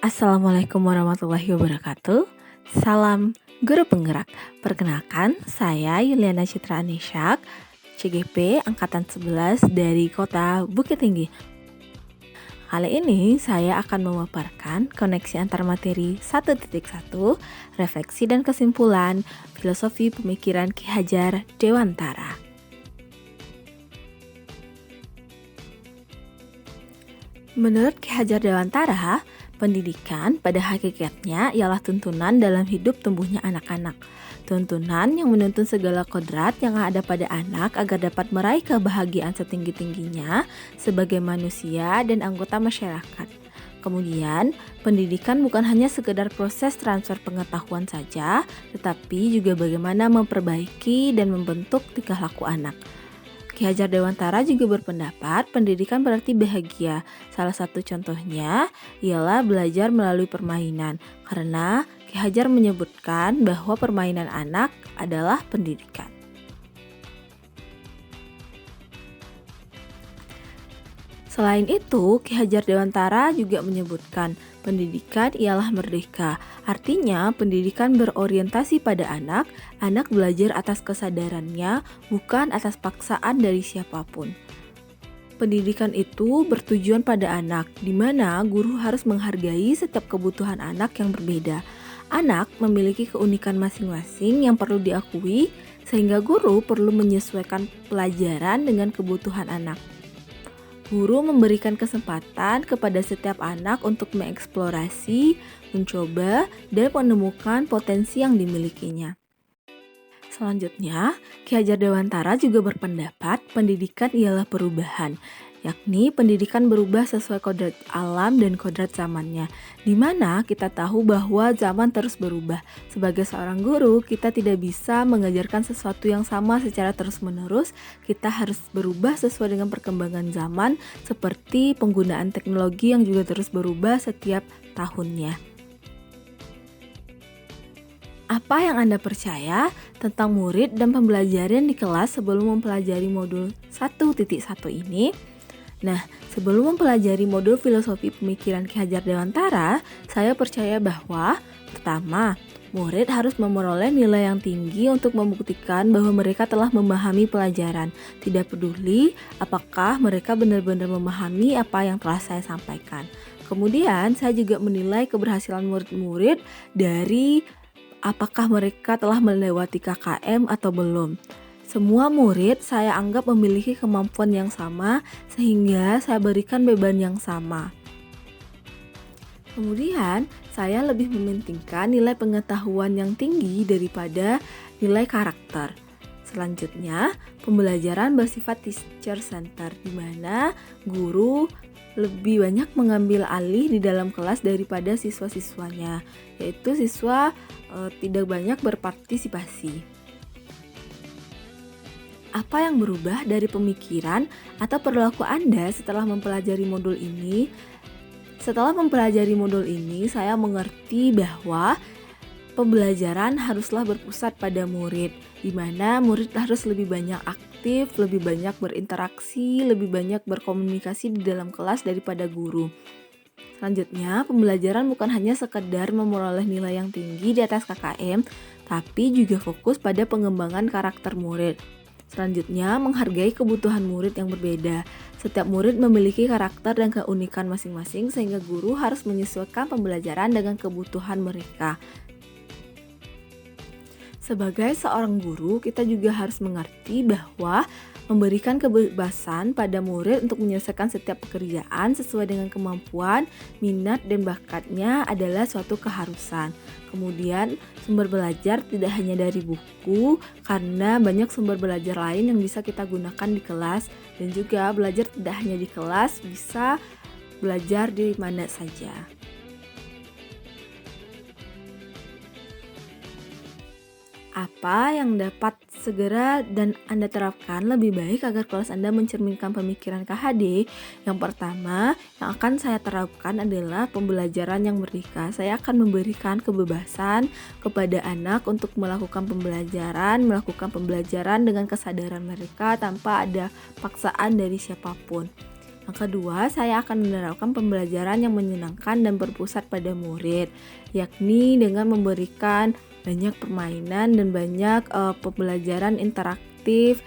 Assalamualaikum warahmatullahi wabarakatuh. Salam Guru Penggerak. Perkenalkan, saya Yuliana Citra Anisyak, CGP Angkatan 11 dari Kota Bukit Tinggi. Kali ini saya akan memaparkan koneksi antar materi 1.1, refleksi dan kesimpulan filosofi pemikiran Ki Hajar Dewantara. Menurut Ki Hajar Dewantara, pendidikan pada hakikatnya ialah tuntunan dalam hidup tumbuhnya anak-anak. Tuntunan yang menuntun segala kodrat yang ada pada anak agar dapat meraih kebahagiaan setinggi-tingginya sebagai manusia dan anggota masyarakat. Kemudian, pendidikan bukan hanya sekedar proses transfer pengetahuan saja, tetapi juga bagaimana memperbaiki dan membentuk tingkah laku anak. Ki Hajar Dewantara juga berpendapat pendidikan berarti bahagia. Salah satu contohnya ialah belajar melalui permainan, karena Ki Hajar menyebutkan bahwa permainan anak adalah pendidikan. Selain itu, Ki Hajar Dewantara juga menyebutkan pendidikan ialah merdeka. Artinya, pendidikan berorientasi pada anak belajar atas kesadarannya, bukan atas paksaan dari siapapun. Pendidikan itu bertujuan pada anak, di mana guru harus menghargai setiap kebutuhan anak yang berbeda. Anak memiliki keunikan masing-masing yang perlu diakui, sehingga guru perlu menyesuaikan pelajaran dengan kebutuhan anak. Guru memberikan kesempatan kepada setiap anak untuk mengeksplorasi, mencoba, dan menemukan potensi yang dimilikinya. Selanjutnya, Ki Hajar Dewantara juga berpendapat pendidikan ialah perubahan, yakni pendidikan berubah sesuai kodrat alam dan kodrat zamannya, di mana kita tahu bahwa zaman terus berubah. Sebagai seorang guru, kita tidak bisa mengajarkan sesuatu yang sama secara terus-menerus. Kita harus berubah sesuai dengan perkembangan zaman, seperti penggunaan teknologi yang juga terus berubah setiap tahunnya. Apa yang Anda percaya tentang murid dan pembelajaran di kelas sebelum mempelajari modul 1.1 ini? Nah, sebelum mempelajari modul filosofi pemikiran Ki Hajar Dewantara, saya percaya bahwa pertama, murid harus memperoleh nilai yang tinggi untuk membuktikan bahwa mereka telah memahami pelajaran. Tidak peduli apakah mereka benar-benar memahami apa yang telah saya sampaikan. Kemudian, saya juga menilai keberhasilan murid-murid dari apakah mereka telah melewati KKM atau belum. Semua murid saya anggap memiliki kemampuan yang sama, sehingga saya berikan beban yang sama. Kemudian, saya lebih mementingkan nilai pengetahuan yang tinggi daripada nilai karakter. Selanjutnya, pembelajaran bersifat teacher center, di mana guru lebih banyak mengambil alih di dalam kelas daripada siswa-siswanya, yaitu siswa tidak banyak berpartisipasi. Apa yang berubah dari pemikiran atau perilaku Anda setelah mempelajari modul ini? Setelah mempelajari modul ini, saya mengerti bahwa pembelajaran haruslah berpusat pada murid, di mana murid harus lebih banyak aktif, lebih banyak berinteraksi, lebih banyak berkomunikasi di dalam kelas daripada guru. Selanjutnya, pembelajaran bukan hanya sekedar memperoleh nilai yang tinggi di atas KKM, tapi juga fokus pada pengembangan karakter murid. Selanjutnya, menghargai kebutuhan murid yang berbeda. Setiap murid memiliki karakter dan keunikan masing-masing, sehingga guru harus menyesuaikan pembelajaran dengan kebutuhan mereka. Sebagai seorang guru, kita juga harus mengerti bahwa memberikan kebebasan pada murid untuk menyelesaikan setiap pekerjaan sesuai dengan kemampuan, minat, dan bakatnya adalah suatu keharusan. Kemudian, sumber belajar tidak hanya dari buku, karena banyak sumber belajar lain yang bisa kita gunakan di kelas, dan juga belajar tidak hanya di kelas, bisa belajar di mana saja. Apa yang dapat segera dan Anda terapkan lebih baik agar kelas Anda mencerminkan pemikiran KHD? Yang pertama, yang akan saya terapkan adalah pembelajaran yang merdeka. Saya akan memberikan kebebasan kepada anak untuk melakukan pembelajaran dengan kesadaran mereka tanpa ada paksaan dari siapapun. Yang kedua, saya akan menerapkan pembelajaran yang menyenangkan dan berpusat pada murid, yakni dengan memberikan banyak permainan dan banyak pembelajaran interaktif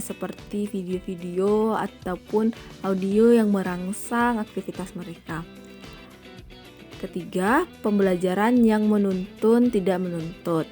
seperti video-video ataupun audio yang merangsang aktivitas mereka. Ketiga, pembelajaran yang menuntun tidak menuntut.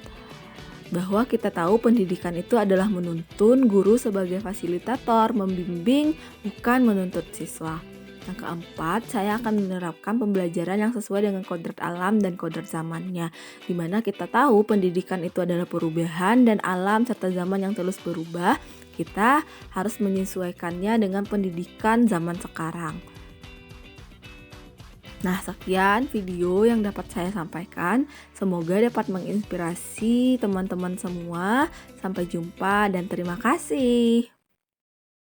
Bahwa kita tahu pendidikan itu adalah menuntun, guru sebagai fasilitator, membimbing, bukan menuntut siswa. Yang keempat, saya akan menerapkan pembelajaran yang sesuai dengan kodrat alam dan kodrat zamannya, di mana kita tahu pendidikan itu adalah perubahan dan alam serta zaman yang terus berubah. Kita harus menyesuaikannya dengan pendidikan zaman sekarang. Nah, sekian video yang dapat saya sampaikan. Semoga dapat menginspirasi teman-teman semua. Sampai jumpa dan terima kasih.